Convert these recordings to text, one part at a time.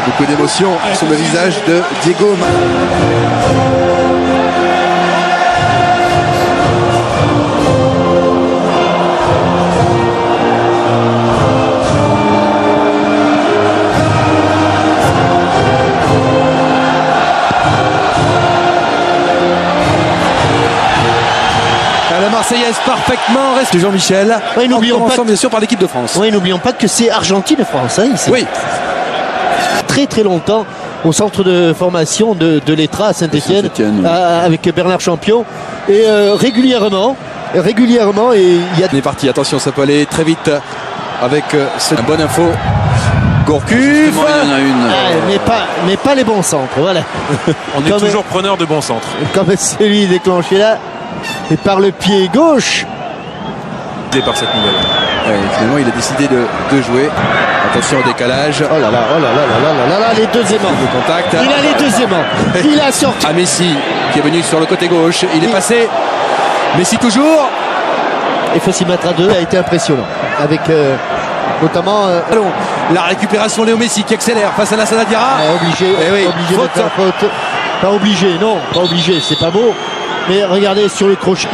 Beaucoup d'émotion sur le visage de Diego. La Marseillaise parfaitement reste Jean-Michel. Oui, n'oublions pas bien sûr par l'équipe de France. Oui, n'oublions pas que c'est Argentine-France. Hein, oui. Très très longtemps au centre de formation de l'ETRA à Saint-Étienne, avec Bernard Champion. Et régulièrement, et il y a... On est parti, attention, ça peut aller très vite avec cette bonne info. Gourcuff, il y en a une. Mais pas les bons centres, voilà. On est toujours preneur de bons centres. Comme celui déclenché là, et par le pied gauche. Par cette nouvelle. Ouais, finalement, il a décidé de jouer. Attention au décalage. Oh là là, les deux aimants. Le contact. Il a les deux aimants. Il a sorti. À Messi, qui est venu sur le côté gauche. Il est passé. Messi toujours. Il faut s'y mettre à deux. Il a été impressionnant. Avec notamment. La récupération Léo Messi qui accélère face à Lassana Diarra. Obligé de faire faute. Pas obligé, non, pas obligé. C'est pas beau. Mais regardez sur le crochet.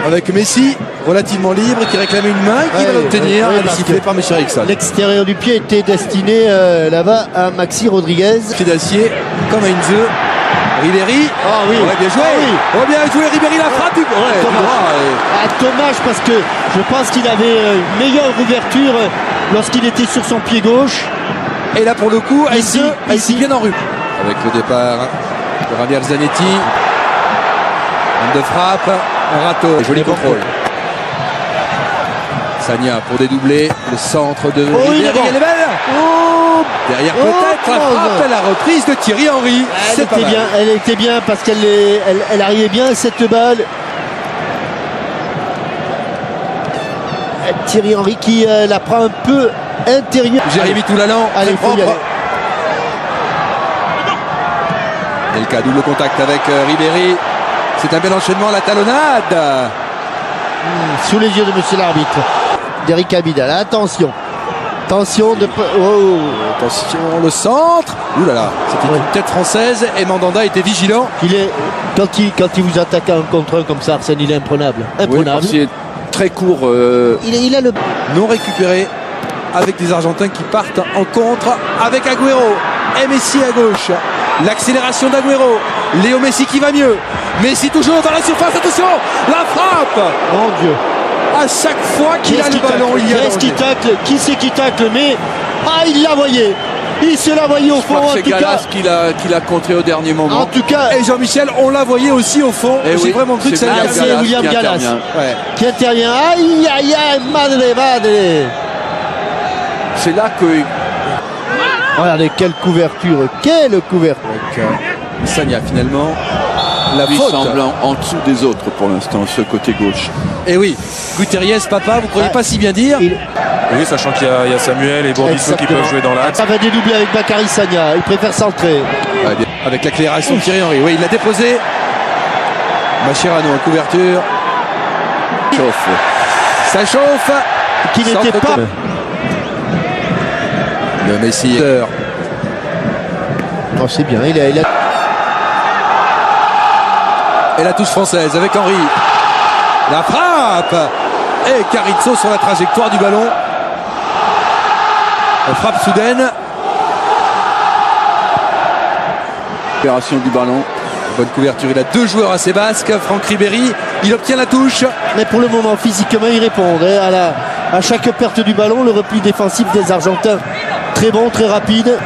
Avec Messi relativement libre qui réclamait une main qui va l'obtenir. Sifflé par M. Eriksson. L'extérieur du pied était destiné là-bas à Maxi Rodriguez. Pied d'acier comme à Inze. Ribéry. Ah oui. Ouais, bien joué. Oh, bien joué Ribéry, la frappe du dommage parce que je pense qu'il avait une meilleure ouverture lorsqu'il était sur son pied gauche. Et là pour le coup, ici bien en rue. Avec le départ de Javier Zanetti. De frappe, un râteau, joli contrôle. Sagna pour dédoubler, le centre de Ribéry, elle est belle. Derrière peut-être la frappe, la reprise de Thierry Henry. Elle était bien parce qu'elle arrivait bien à cette balle. Thierry Henry qui la prend un peu intérieure. Jérémy Toulalan, allez, faut y aller. Delca, double contact avec Ribéry. C'est un bel enchaînement, la talonnade. Sous les yeux de monsieur l'arbitre. D'Eric Abidal. Attention. Attention, le centre. Ouh là là, c'était une tête française et Mandanda était vigilant. Quand il vous attaque un contre un comme ça, Arsène, il est imprenable. Imprenable. Oui, il est très court. Il a le non récupéré avec des Argentins qui partent en contre avec Agüero et Messi à gauche. L'accélération d'Agüero. Léo Messi qui va mieux. Messi toujours dans la surface. Attention, la frappe. Mon Dieu. À chaque fois qu'il a le ballon, il y a qui c'est qui tacle? Mais il la voyait. Il se la voyait au fond. C'est Gallas qui l'a contré au dernier moment. En tout cas, et Jean-Michel, on la voyait aussi au fond. J'ai vraiment cru que c'est William Gallas qui intervient. Aïe aïe aïe, madre. C'est là que. Regardez quelle couverture. Avec Sagna finalement. La faute semble en dessous des autres pour l'instant, ce côté gauche. Et oui, Gutierrez, papa, vous ne croyez pas si bien dire. Oui, sachant qu'il y a Samuel et Bourdisso qui peuvent jouer dans l'axe. Ça va dédoubler avec Bakary Sagna. Il préfère centrer. Avec l'accélération de Thierry Henry. Oui, il l'a déposé. Mascherano en couverture. Ça chauffe. Qui n'était pas. Le Messi. Oh, c'est bien. Il a... Et la touche française avec Henry. La frappe. Et Carizzo sur la trajectoire du ballon. La frappe soudaine. Opération du ballon. Bonne couverture. Il a deux joueurs assez basques. Franck Ribéry. Il obtient la touche. Mais pour le moment, physiquement, il répond. À chaque perte du ballon, le repli défensif des Argentins. Très bon, très rapide.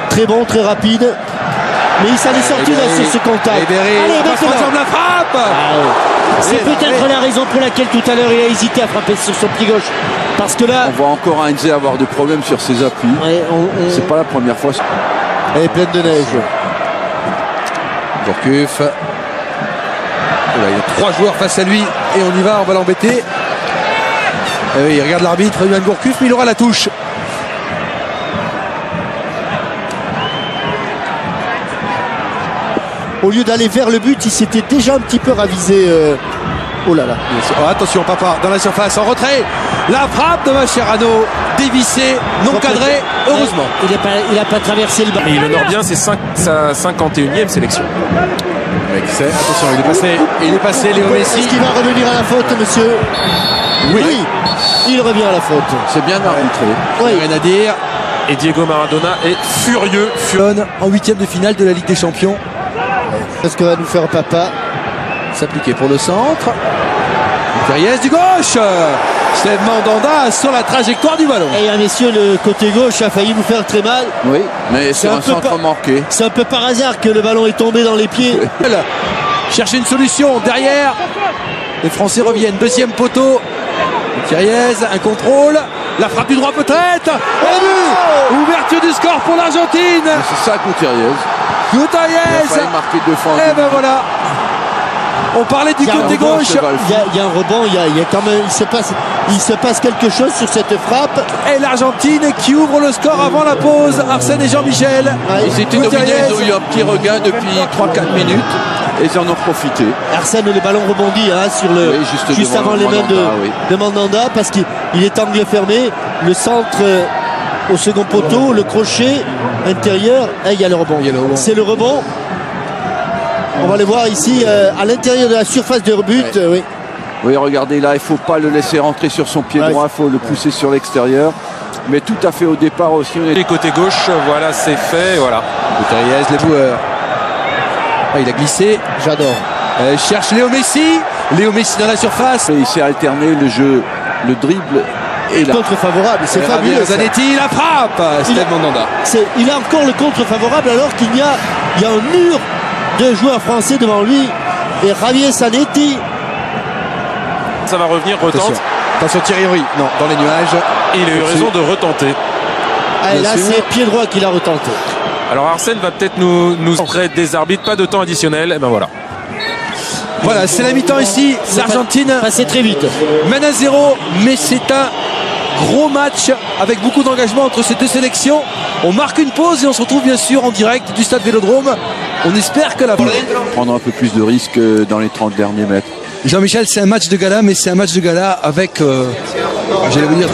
Très bon, très rapide. Mais il s'en est sorti là sur ce contact. Allez, maintenant la frappe. C'est peut-être la raison pour laquelle tout à l'heure il a hésité à frapper sur son pied gauche. Parce que là. On voit encore Inze avoir des problèmes sur ses appuis. C'est pas la première fois. Elle est pleine de neige. Gourcuff. Il y a trois joueurs face à lui et on y va, on va l'embêter. Il regarde l'arbitre, Yohan Gourcuff, mais il aura la touche. Au lieu d'aller vers le but, il s'était déjà un petit peu ravisé Oh là là. Oh, attention, Papa, dans la surface, en retrait. La frappe de Mascherano, dévissée, non cadrée, heureusement. Il n'a pas traversé le ballon. Et il honore bien sa 51e sélection. Attention, il est passé, Léo Messi. Est-ce qu'il va revenir à la faute, monsieur? Oui. Il revient à la faute. C'est bien arbitré. Oui. Rien à dire. Et Diego Maradona est furieux. En huitième de finale de la Ligue des Champions. Qu'est-ce que va nous faire Papa? S'appliquer pour le centre. Gutierrez du gauche. Steve Mandanda sur la trajectoire du ballon. Et messieurs, le côté gauche a failli nous faire très mal. Oui, mais c'est un centre manqué. C'est un peu par hasard que le ballon est tombé dans les pieds. Chercher une solution derrière. Les Français reviennent. Deuxième poteau. Gutierrez, un contrôle. La frappe du droit peut-être. Et but. Ouverture du score pour l'Argentine. C'est ça, Gutierrez. Il a failli marquer 2 fois. Et ben voilà. On parlait du côté gauche. Il y a un rebond, il y a quand même, il se passe quelque chose sur cette frappe. Et l'Argentine qui ouvre le score avant la pause. Arsène et Jean-Michel. Ouais, c'était dominé, ils ont eu un petit regain depuis 3-4 minutes et ils en ont profité. Arsène, le ballon rebondit sur le, juste avant les mains de Mandanda parce qu'il est angle fermé. Le centre au second poteau, le crochet intérieur, et il y a le rebond. C'est le rebond. On va les voir ici à l'intérieur de la surface de but. Oui, regardez là, il ne faut pas le laisser rentrer sur son pied droit, il faut le pousser sur l'extérieur. Mais tout à fait au départ aussi. Les côtés gauche, voilà, c'est fait. Voilà. Gutierrez, les boueurs. Il a glissé. J'adore. Cherche Léo Messi. Léo Messi dans la surface. Et il s'est alterné le jeu, le dribble et la contre favorable. C'est fabuleux. Zanetti, la frappe. Steve Mandanda. Il a encore le contre favorable alors qu'il y a un mur de joueurs français devant lui. Et Javier Zanetti. Ça va revenir, retente. Attention Thierry Henry. Non, dans les nuages. Et il a eu raison de retenter. Là, c'est pied droit qu'il a retenté. Alors Arsène va peut-être nous prêter des arbitres, pas de temps additionnel. Et ben voilà. Voilà, c'est la mi-temps ici. L'Argentine passé très vite. Mène à 0, mais c'est un gros match avec beaucoup d'engagement entre ces deux sélections. On marque une pause et on se retrouve bien sûr en direct du stade Vélodrome. On espère que prendre un peu plus de risques dans les 30 derniers mètres. Jean-Michel, c'est un match de gala, mais c'est un match de gala avec, j'allais vous dire,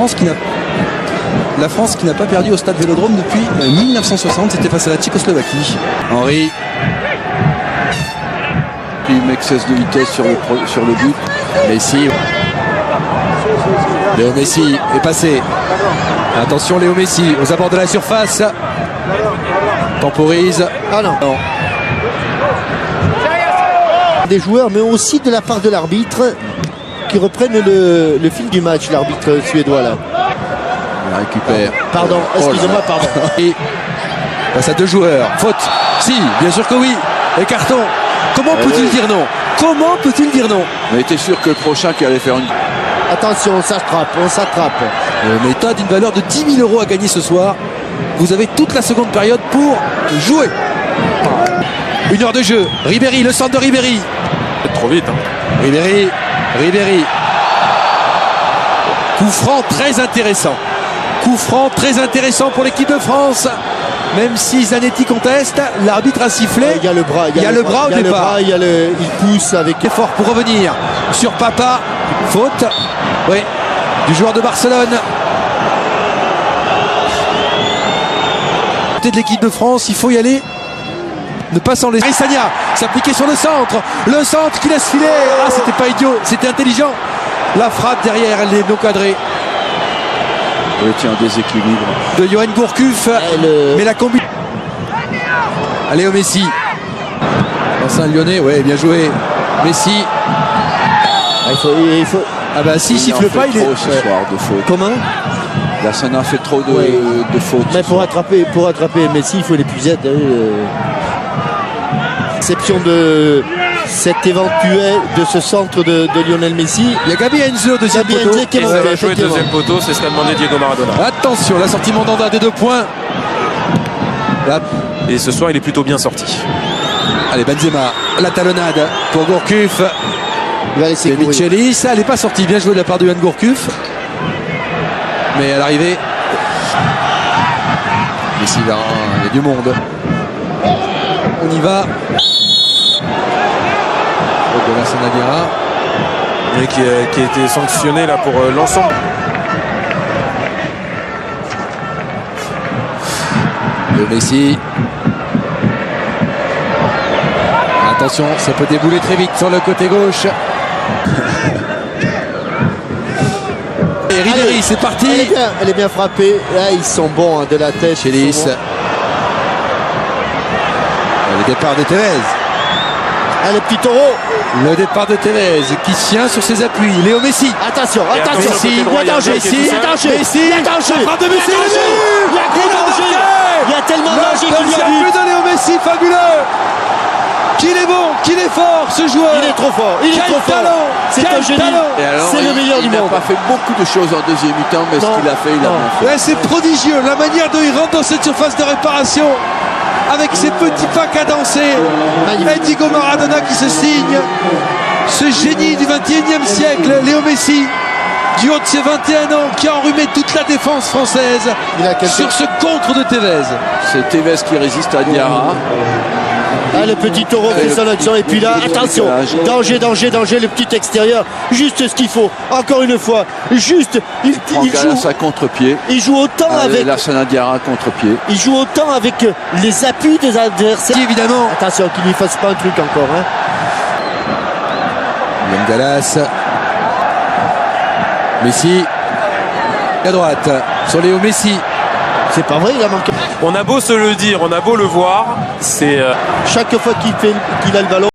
la France qui n'a pas perdu au stade Vélodrome depuis 1960. C'était face à la Tchécoslovaquie. Henry. Une excès de vitesse sur le but. Messi. Léo Messi est passé. Attention Léo Messi aux abords de la surface. Temporise. Ah non. Des joueurs, mais aussi de la part de l'arbitre qui reprennent le fil du match, l'arbitre suédois là. Il récupère. Pardon, excusez-moi, pardon. Et face à deux joueurs. Faute. Si, bien sûr que oui. Et carton. Comment peut-il dire non? Comment peut-il dire non? On était sûr que le prochain qui allait faire une... Attention, on s'attrape. Méthode d'une valeur de 10 000 € à gagner ce soir. Vous avez toute la seconde période pour jouer. 1 heure de jeu. Ribéry, le centre de Ribéry. Trop vite. Ribéry. Coup franc très intéressant. Coup franc très intéressant pour l'équipe de France. Même si Zanetti conteste, l'arbitre a sifflé. Il y a le bras. Il y a le bras au départ. Il pousse avec effort pour revenir sur Papa. Faute. Oui. Du joueur de Barcelone. Côté de l'équipe de France, il faut y aller. Ne pas s'en laisser. Sagna s'appliquer sur le centre. Le centre qui laisse filer. Ah, c'était pas idiot. C'était intelligent. La frappe derrière, elle est non cadrée. Oui, tiens, un déséquilibre. De Johan Gourcuff. Mais la combi. Allez au Messi. L'ancien lyonnais, ouais, bien joué. Messi. Il faut... Ah bah s'il siffle pas, il est... ce soir de faute. Comment? Là, ça n'a fait trop de fautes. Mais pour attraper Messi, il faut l'épuiser. Exception de cet éventuel de ce centre de Lionel Messi. Il y a Gabi Enzo, deuxième poteau. Qui va jouer deuxième poteau, c'est ce qu'a demandé Diego Maradona. Attention, la sortie Mandanda des 2 points. Là. Et ce soir, il est plutôt bien sorti. Allez, Benzema, la talonnade pour Gourcuff. Il va laisser courir. Michelis, elle n'est pas sortie. Bien joué de la part de Johan Gourcuff. Mais à l'arrivée, Messi, il y a du monde. On y va. De la Sanadiara. Et qui a été sanctionné là pour l'ensemble. Léo Messi. Attention, ça peut débouler très vite sur le côté gauche. Et Ribéry, c'est parti. Elle est bien frappée. Là, ils sont bons hein, de la tête. Chélis. Le départ de Tevez. Ah, le petit taureau. Le départ de Tevez qui tient sur ses appuis. Léo Messi. Attention, Et attention. attention, Il y côté a danger. droit, Il y a danger. Messi. Il y a danger. La frappe de Messi. Il y a gros danger. Il y a tellement de danger qu'il y a Deuxième but. but de Léo Messi, fabuleux. Qu'il est bon, qu'il est fort ce joueur. Il est trop fort. Il est Quel trop fort. talent, C'est quel un génie. talent. Et alors, C'est le meilleur du Il n'a monde. pas fait beaucoup de choses en deuxième mi-temps, mais Non. ce qu'il a fait, il a Non. bien fait. Ouais, c'est prodigieux, la manière dont il rentre dans cette surface de réparation avec ses petits pas cadencés. Magnifique. Diego Maradona qui se signe. Ce génie du 21e siècle, Léo Messi, du haut de ses 21 ans, qui a enrhumé toute la défense française Il a quelque- sur ce contre de Tevez. C'est Tevez qui résiste à Diarra. Ah, le petit taureau Allez, fait le son petit- action et puis là, le petit attention, décalage. danger, danger, danger, le petit extérieur, juste ce qu'il faut. Encore une fois, juste, il Galas à contre-pied. joue autant avec, Lassana Diarra contre-pied. il joue autant avec les appuis des adversaires. Qui, évidemment, Attention qu'il lui fasse pas un truc encore. Hein. Yann Galas. Messi à droite sur Léo Messi. C'est pas vrai, il a manqué. On a beau se le dire, on a beau le voir, c'est Chaque fois qu'il a le ballon.